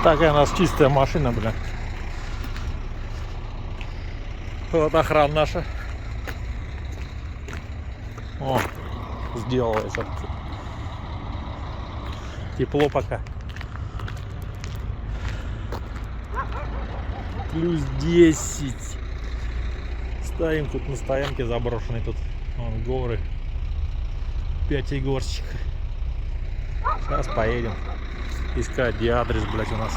Такая у нас чистая машина, блин. Вот охрана наша. О, сделается. Тепло пока. Плюс 10. Стоим тут на стоянке заброшенной. Тут вон, горы. 5 егорчик. Сейчас поедем искать, где адрес, блядь, у нас.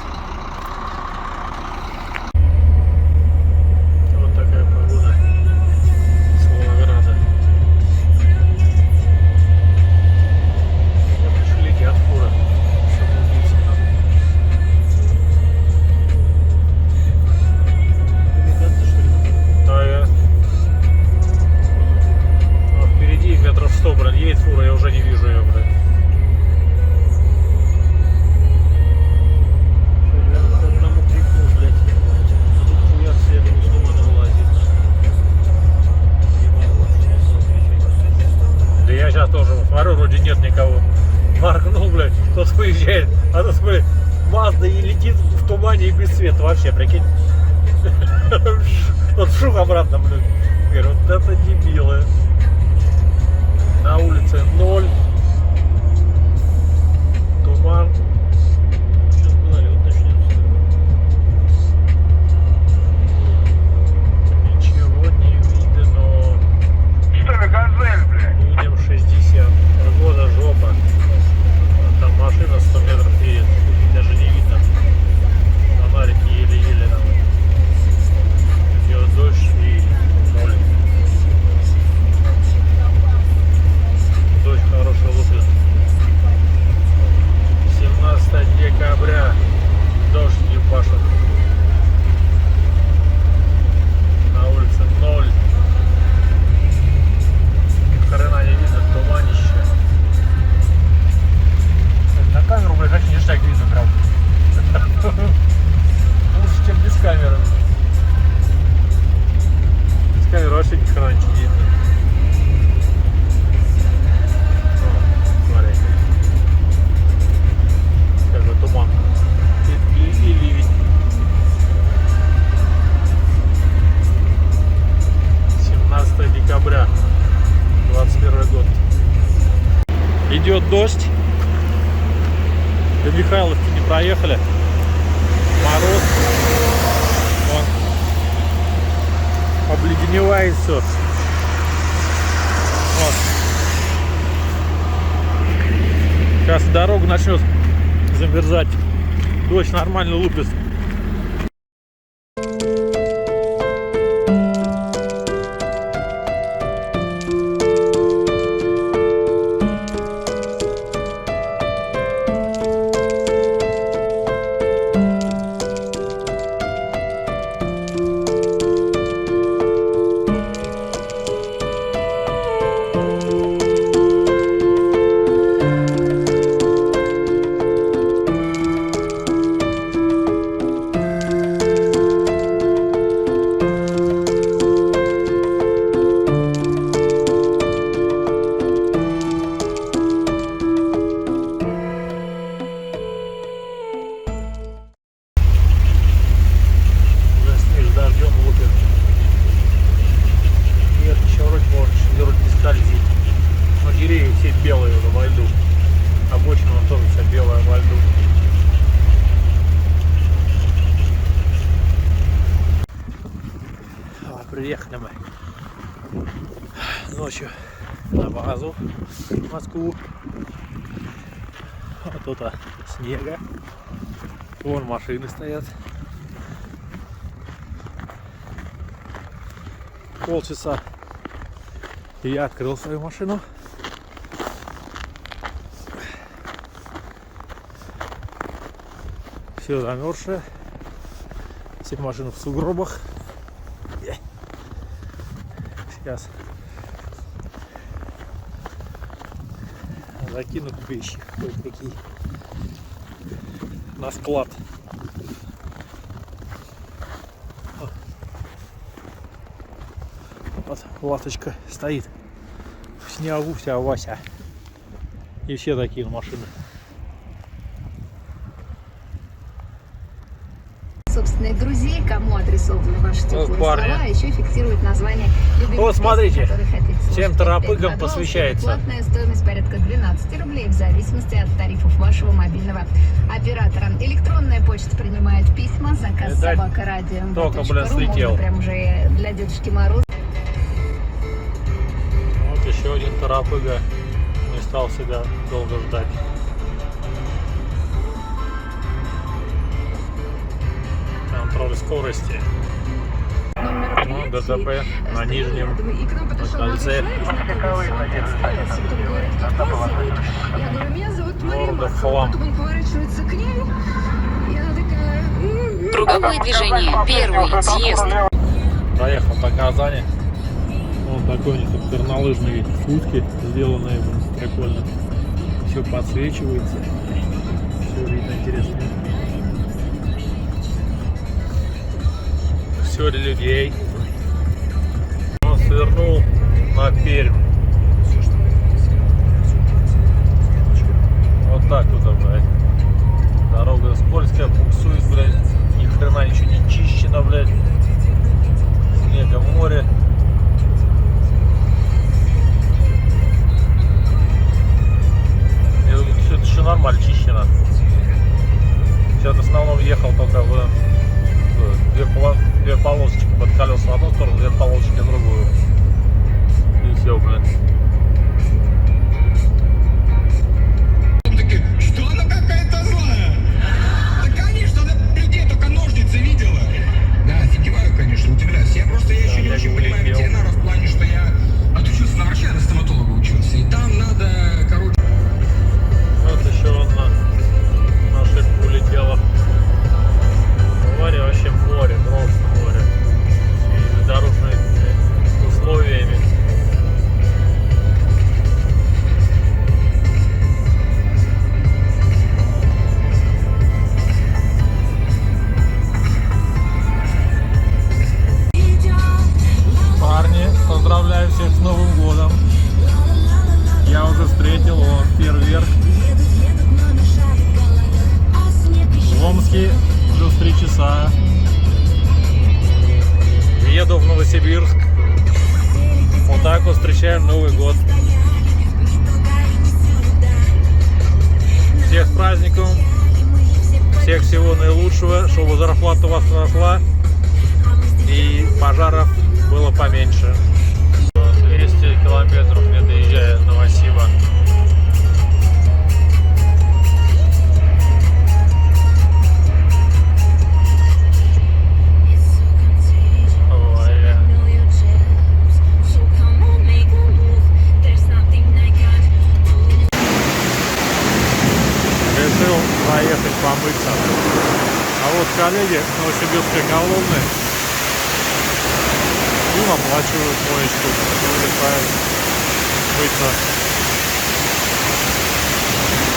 Вот такая погода с Волгограда. Вот летят фура. Самоубийцы там. Имитация, что ли? Да, я. А впереди метров 100, блин, едет фура, я уже не вижу ее, блядь. Я сейчас тоже смотрю, вроде нет никого. Моргнул, блядь, кто-то выезжает, а тут, блядь, Мазда и летит в тумане и без света вообще, прикинь. Вот вшух обратно, блядь. Говорю, вот это дебилы. На улице 0. Туман. Сейчас гнали, вот начнется. Ничего не видно. Что, газель, блядь? Видим 60. Погода жопа. Там машина 100 метров едет. Даже не видно. Фонарики еле-еле там. Идет дождь и 0. Дождь хороший лупит. 17 декабря. Дождь не пашет. На улице 0. Хрена не видно, туманище. На камеру, блядь, очень ништяк видно прям. Лучше, чем без камеры. Без камеры вообще ни хрена ничего не видно. О, смотри. Как бы туман. И ливень. 17 декабря. 21 год. Идет дождь. До Михайловки не проехали. Мороз. Вон. Обледеневает все. Вот. Сейчас дорога начнет замерзать. Дождь нормально лупит. Белые уже во льду. Обочина тоже вся белая во льду. Приехали мы ночью на базу в Москву. Вот тут снега. Вон машины стоят. Полчаса и я открыл свою машину. Все замерзшее. Все машины в сугробах. Сейчас закину вещи кое-какие на склад. Вот ласточка стоит в снегу, вся Вася. И все такие машины. единственные друзей, кому адресованы ваши теплые слова, парни. а еще фиксирует название любимых Вот, смотрите, песен, которые хотите слушать. всем 5 торопыгам на голос, посвящается. Платная стоимость порядка 12 рублей в зависимости от тарифов вашего мобильного оператора. Электронная почта принимает письма, заказ Видать, собака радио. только, блин, слетел. Можно прям уже для Дедушки Мороза. Вот еще один торопыга. Не стал себя долго ждать. Контроль скорости. Ну, ДТП на Нижнем, на кольце. Я говорю, меня зовут Мария Морда в Маркова. хлам. Потом он поворачивается к ней, и она такая... Круговое движение. Первый съезд. Проехал до Казани. Вот такой у них тут горнолыжные футки сделанные, прикольно. Все подсвечивается. Все видно интересно. Все для людей. Он свернул на Пермь. Вот так туда, блядь. Дорога скользкая, буксует, блядь. Ни хрена ничего не чищено, блядь. Снега море. Я думаю, все это еще нормально чищено. Сейчас в основном ехал только в две полосочки под колеса в одну сторону, две полосочки в другую. И все, блин. Что она какая-то злая? Да, конечно, она людей только ножницы видела. Да, офигеваю, конечно, удивляюсь. Я еще не очень понимаю ветеринара в плане, что я отучился на врача, на стоматолога учился. И там надо, короче... Вот еще одна на ошибку улетела. Море вообще море, просто море. И дорожными условиями. Парни, поздравляю всех с Новым годом. Я уже встретил фейерверк в Омске плюс 3 часа. Еду в Новосибирск. Вот так вот встречаем Новый год. Всех с праздником. Всех всего наилучшего, чтобы зарплата у вас росла и пожаров было поменьше. 200 километров не доезжая до Новосиба. Решил проехать помыться. А вот коллеги новосибирской колонны им оплачивают моечку, улетают мыться.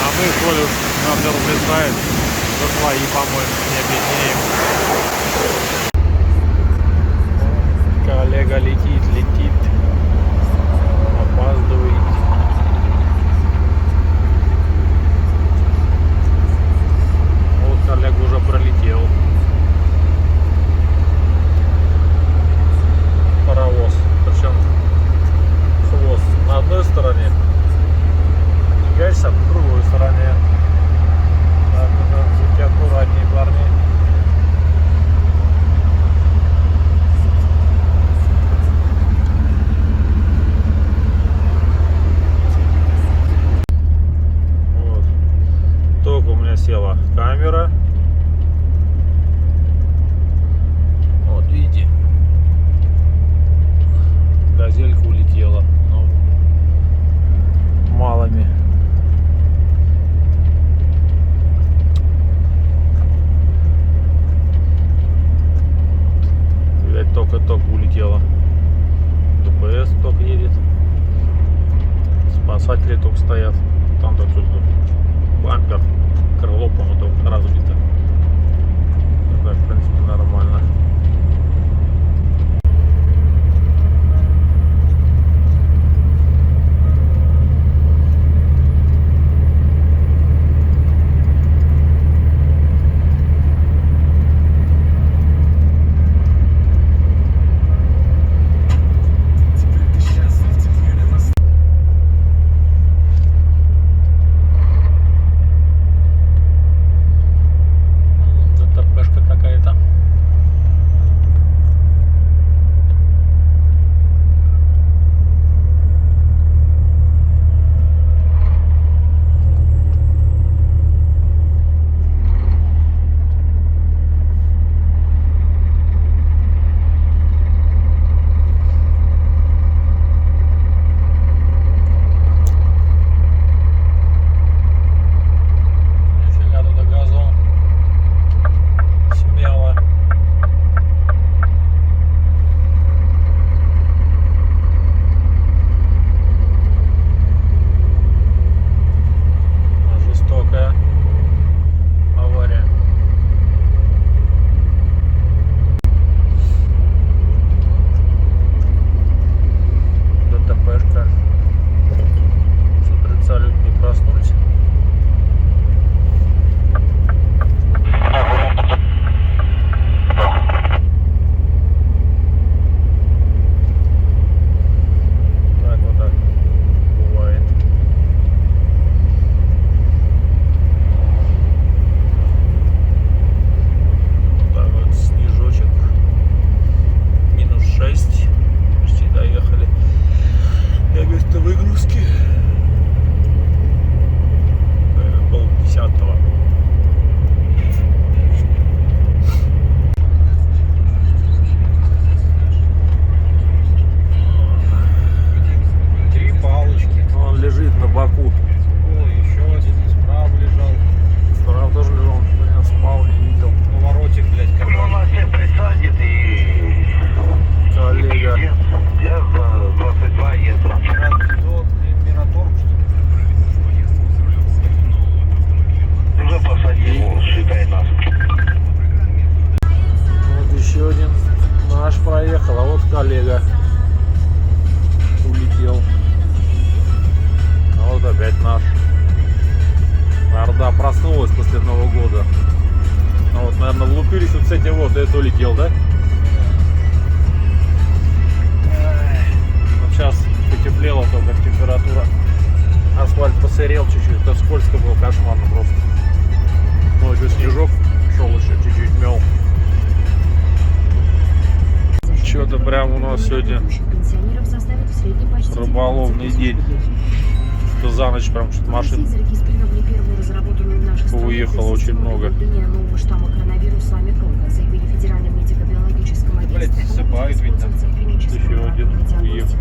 А мы, коли уж нам не разрешает, за свои помоем, не обеднеем. Коллега летит. Опаздывает. Вот коллега уже пролетел. Паровоз. Причем хвост на одной стороне, яйца на другой стороне. Так, будьте аккуратнее, парни. Вот. Только у меня села камера. Вот, видите. Газелька улетела, но малыми. Видать, только улетела. ДПС только едет. Спасатели только стоят. Там только что-то бампер, крыло, по-моему, только разбито. Так, в принципе, нормально. коллега улетел. А вот опять наш. Орда проснулась после Нового года. Ну вот, наверное, влупились вот с этим вот, это улетел, да? Вот сейчас потеплело только температура. Асфальт посырел чуть-чуть, это скользко было, кошмарно просто. Ну, еще снежок шел, еще чуть-чуть мел. Что-то прям у нас сегодня рыболовный день. Что за ночь прям что-то машин уехало очень много. Блять, засыпают ведь там. Еще один уехал.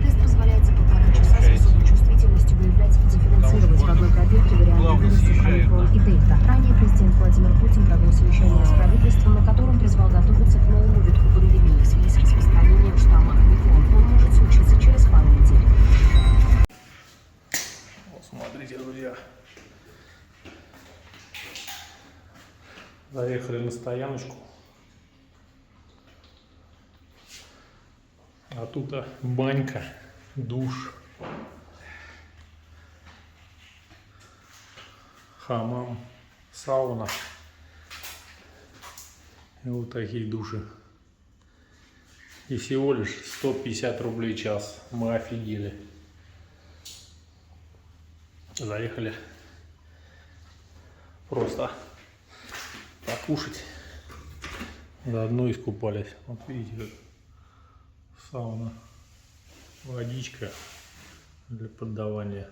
Тест позволяет за 1,5 часа с высокой чувствительностью выявлять и дифференцировать в одной пробирке варианты вирусов омикрон и дельта. Ранее президент Владимир Путин провел совещание с правительством, на котором призвал готовиться к новому витку пандемии в связи с распространением штамма омикрон. Он может случиться через пару недель. Вот смотрите, друзья. Заехали на стояночку. А тут банька, душ, хамам, сауна. И вот такие души. И всего лишь 150 рублей в час. Мы офигели. Заехали просто покушать. Заодно искупались. Вот видите, как сауна, водичка для поддавания.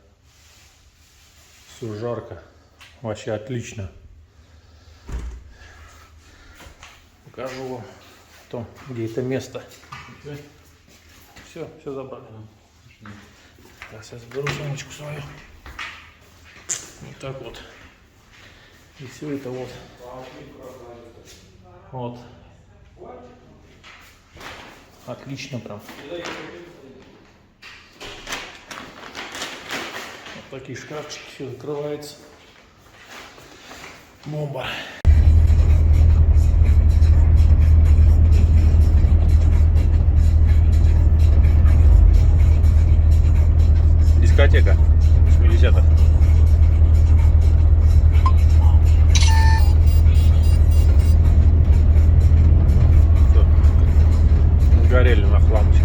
Все жарко. Вообще отлично. Покажу вам потом, где это место. Все забрали. Так, сейчас беру сумочку свою. Вот так вот. И все это вот. Вот. Отлично прям. Вот такие шкафчики, все закрывается. Бомба. Дискотека 80-х. Горели на хламчике.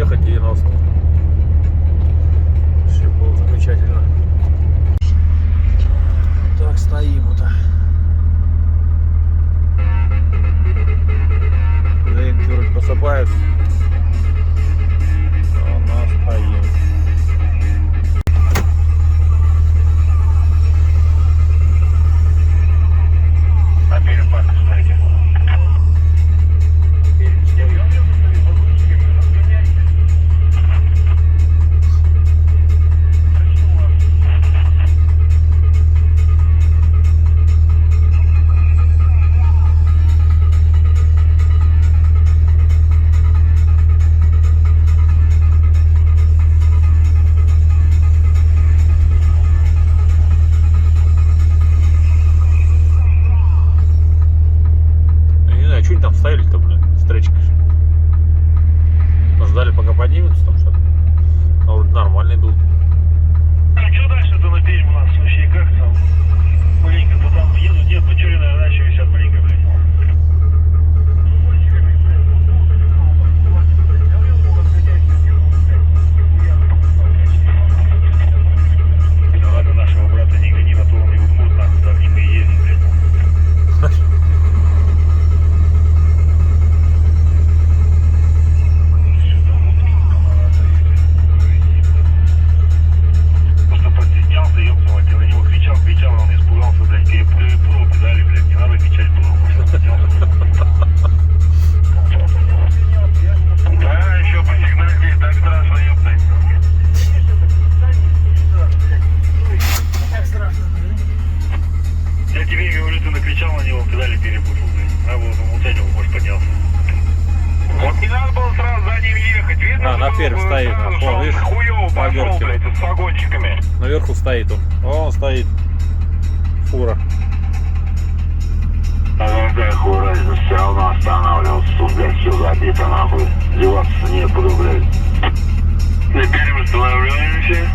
ехать 90. Все было замечательно. Так, стоим вот. Ленки вроде посыпают. А нас стоим. На перепад, кстати. Я не знаю, что они там ставили-то, блин, встречка. Ждали, пока поднимется там что-то. А вроде нормально идут. А что дальше-то на Пермь у нас вообще как там? Маленько-то там едут, нет, ну что, на даче висят маленько, блядь. Да ладно, нашего брата не гони, на то он его мут, нахуй, там не мы и едем, блядь. Просто постеснялся, ёбнула, ты на него кричал, а он испугался, блядь, перепутал педали, блядь, не надо кричать было, просто постеснялся. Да, еще посигнальте, так страшно, ёбнуть. Я тебе говорю, ты накричал на него, педали перепутал, блядь. А вот он утянул, может, поднялся. Вот не надо было сразу за ним ехать, видно? А, на что Пермь было стоит, сразу, на что он видишь, хуёво по пошел, Горькому. блядь, с вагончиками. Наверху стоит он. О, он стоит. Фура. А какая хуй разница, все равно останавливался, тут, блядь, все забито, нахуй. Деваться некуда, блядь. На Пермь останавливаемся.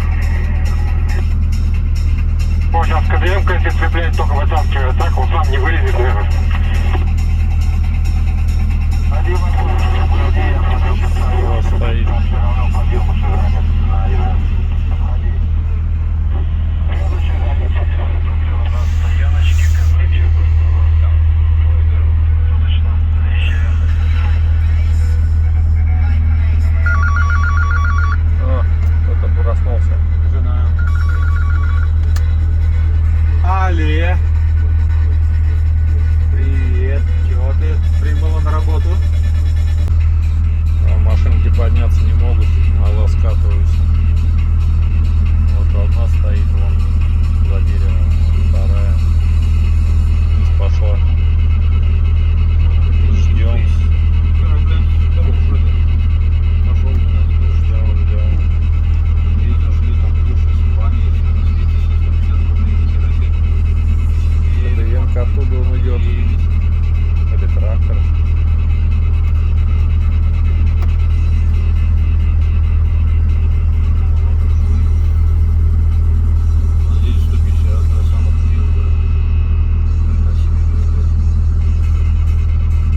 О, сейчас КДМ-ка, если цепляет, только вытаскивает, так он сам не вылезет, наверное. О, стоит. О, кто-то проснулся. Жена. Але. Привет. Чего ты прибыла на работу? А машинки подняться не могут, мало скатываются. Вот одна стоит вон за деревом, вторая вниз пошла. Ждем. КДМ-ка оттуда он идет. Или трактор.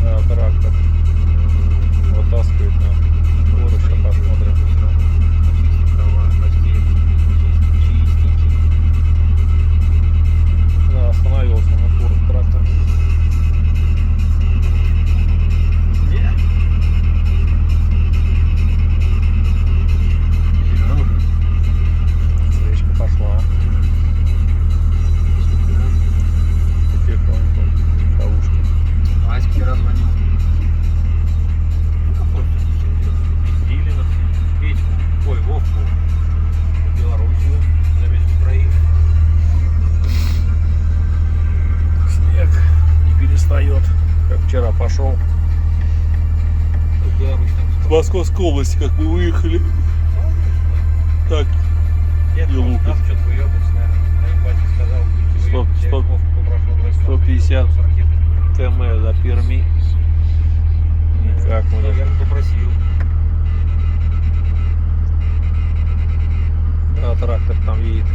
Да, трактор. Вытаскивает на гору, сейчас посмотрим. Да, остановился на фуру трактор. Свечка пошла. Потихоньку. Кавушки. Аське раззвонил. Пиздили нас. Петьку. Ой, Вовку. В Белоруссию. Заметь Украину. Снег не перестает. Как вчера пошел. В Беларусь там. С Московской области, как мы выехали. Так, Нет, и лупит. там что-то выебался, наверное. Моим батя сказал, будете Стоп, выебать. Я стоп. Вовку попрошу, он 150. с ракеты. ТМ до Перми. Никак мы даже. Наверное, попросил. Да, трактор там едет.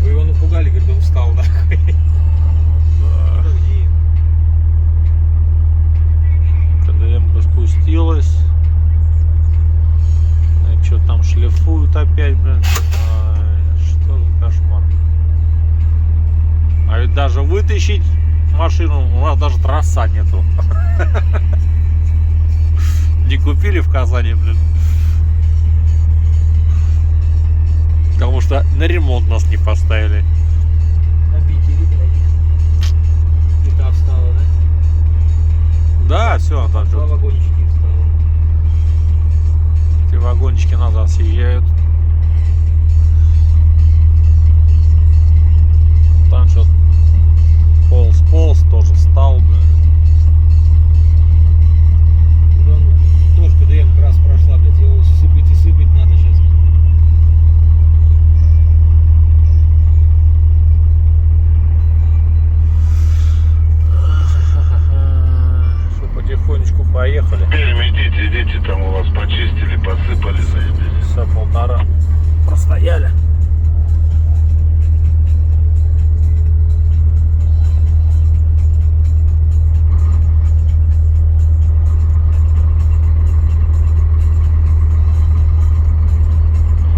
Вы его напугали, говорит, он встал, нахуй. Да. Подожди. вытащить машину, у нас даже трасса нету. Не купили в Казани, блин. Потому что на ремонт нас не поставили. Обители, блядь. И та встала, да? Да, все, там Два что. вагончики встала. Эти вагончики назад съезжают. Там что-то полз, тоже встал, блин. Тоже КДМ как раз прошла, блядь. Его сыпать и сыпать надо сейчас. Что, потихонечку поехали. Идите, там у вас почистили, посыпали, заебись. Часа полтора простояли.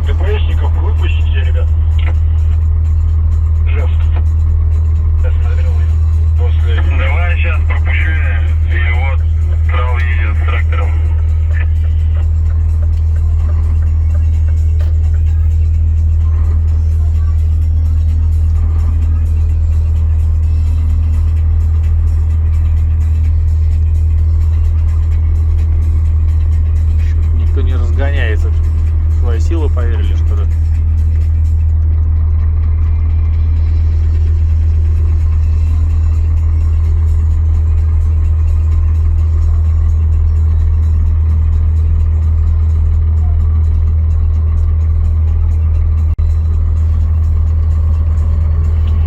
ДПСников выпустите, ребят. Жест. Я смотрел после... Давай сейчас пропущу, и вот трал едет с трактором. Никто не разгоняется. В свои силы поверили, что ли?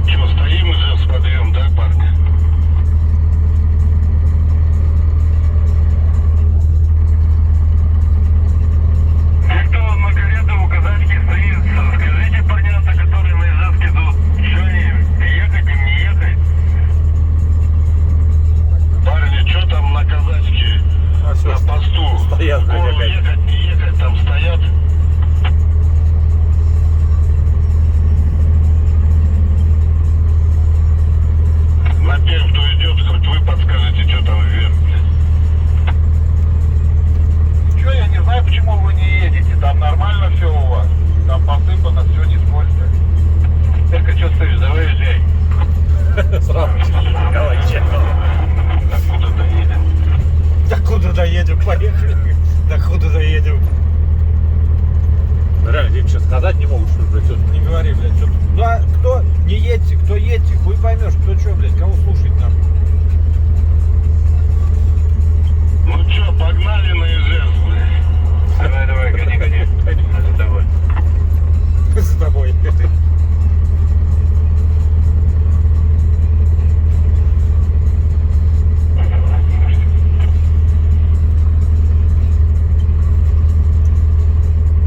Че, стоим уже с подъем, да, парк? Те, кто на карету у казачки стоит, скажите парнята, которые на Ижевске идут, что им, ехать им, не ехать? Парни, что там на казачке, А всё, на посту? стоят, В гору опять. ехать, не ехать, там стоят. На Пермь кто идет, хоть вы подскажите, что там вверх, блядь. Ничего, я не знаю, почему вы не едете. Там нормально все у вас. Там посыпано, все не скользко. Только что стоишь, давай езжай. Сразу Откуда доедем? Да куда доедем? Поехали. Да куда доедем? Реально, тебе сейчас сказать не могут, что ли, блядь, что-то. Не говори, блядь, что. Да, кто не едьте, кто едьте, хуй поймешь, кто что, блядь, кого слушать нам. Ну что, погнали на Ижевск, блядь. Давай, гони. За тобой. За тобой.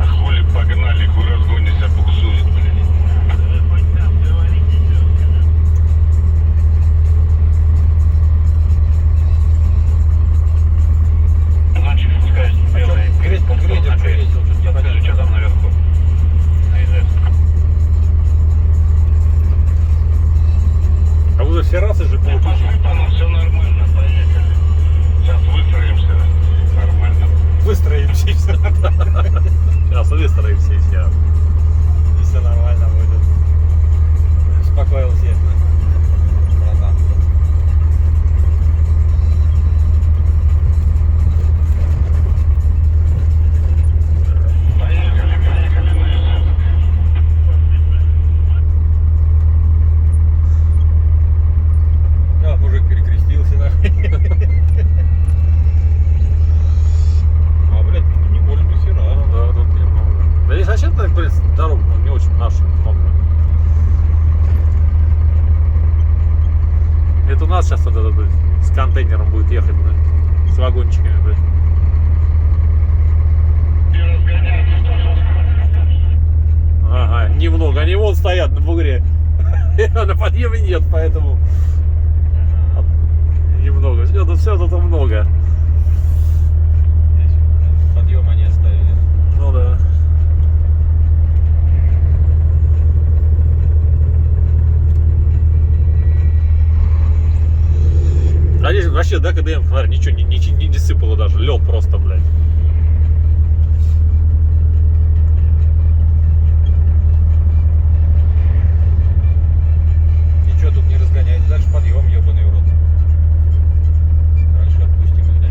А хули погнали, хуй разгонишься, буксует, блядь. Ночью спускаешься, белый. Грейдер приедет, что-то не Скажи, что там наверху? На Ижевск. А вы все расы же получили. Посыпано, все нормально, поехали. Сейчас выстроимся, нормально. Выстроимся и все. Сейчас выстроимся и все. И все нормально будет. Успокоился я. Братан. Поехали на Ижевск. А, мужик перекрестился, нахуй. А, блядь, не больно до хера. Ну да, тут немного. Да здесь вообще, в принципе, дорога не очень наша много. Это у нас сейчас вот это, блядь, с контейнером будет ехать, блядь, с вагончиками, блядь. И разгоняться. Ага, немного. Они вон стоят на бугре. На подъеме нет, поэтому немного. Все тут много. Подъем они оставили. Ну да. вообще, да, КДМ, смотри, ничего не сыпало даже, лед просто, блядь. Ничего тут не разгоняется. Дальше подъем, ебаный в рот. Дальше отпустим их, да?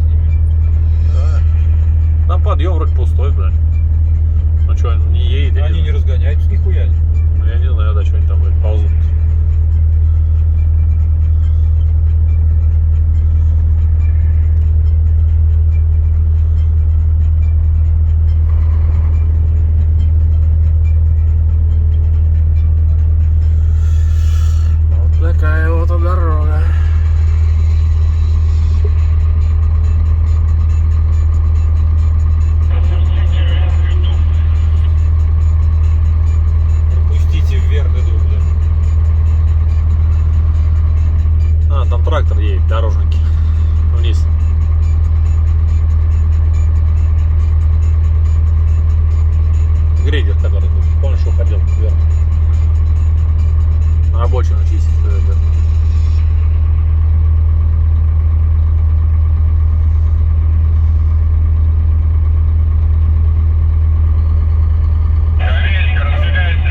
Снимем. Там подъем вроде пустой, блядь. Ну что, не едет? Они не разгоняются нихуя. Ну, я не знаю, да, что они там, блядь, ползут. Вот такая вот дорога. Пропустите вверх иду, блядь. А, там трактор едет, дорожники. Вниз. Грейдер, который тут, помнишь, уходил вверх. На обочину чистит. Галечка, разбегайся.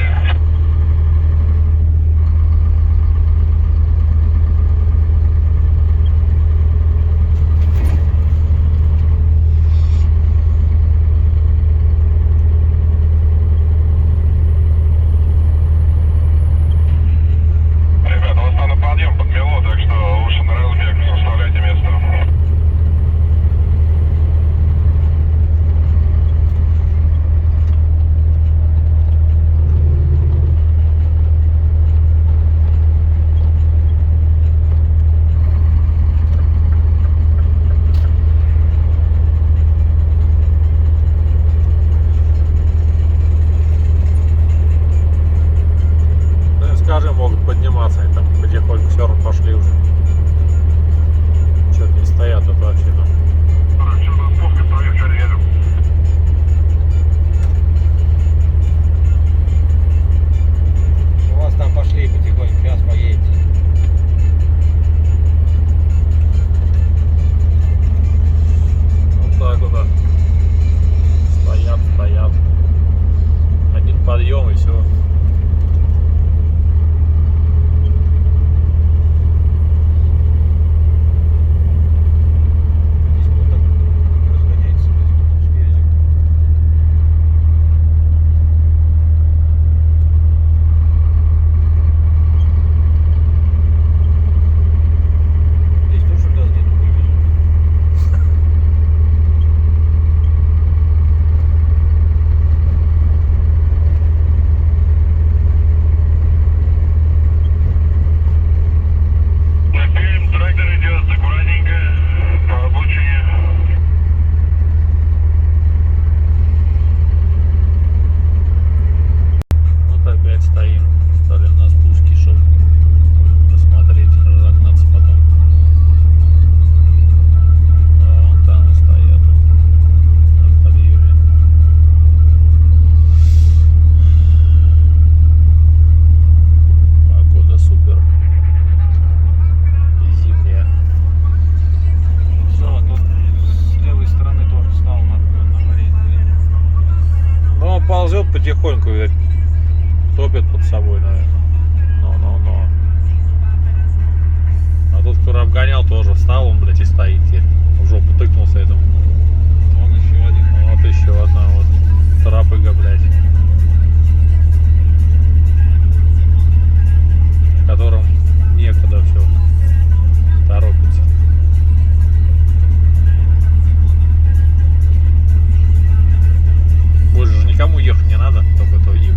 Ребята, у вас там на подъем подмело, так что лучше на разбег, оставляйте место. Ну, скажи, могут подниматься, они там потихоньку все равно пошли уже. Что-то не стоят тут вообще там. Что на спуске стою, что едем? У вас там пошли потихоньку, сейчас поедете. Вот так вот. Да. Стоят. Один подъем и все. Здесь вот так разгоняется, блядь, потом съездим. Здесь тоже газ нету, вывезем. Наперед трактор идет аккуратненько по обочине. Вот опять стоим. Стали на спуске, чтобы посмотреть, разогнаться потом. А вон там стоят. На подъеме. Погода супер. Зимняя. Все, тут с левой стороны тоже встал на аварийный, блядь. Ну, он ползет потихоньку, видать. Топит под собой, наверное. Но. А тут, который обгонял, тоже встал, он, блядь, и стоит теперь. В жопу тыкнулся этому. Вон еще один. Вот еще одна вот трапыга, блядь. Которым некогда все торопится. Больше же никому ехать не надо, только то им.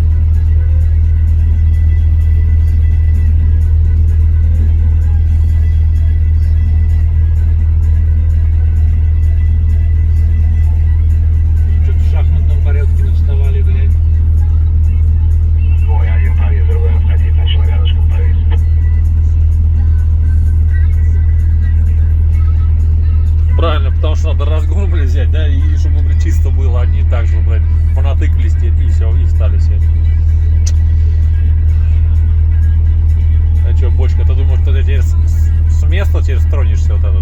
Что-то в шахматном порядке навставали, блядь. Ой, один повис, другой обходить, начал рядышком повис. Правильно, потому что надо разгон, блядь, взять, да, и чтобы, блядь, чисто было, они так же, блядь, понатыкались теперь, и все, и встали все. А что, бочка, ты думаешь, что ты теперь через тронешься вот это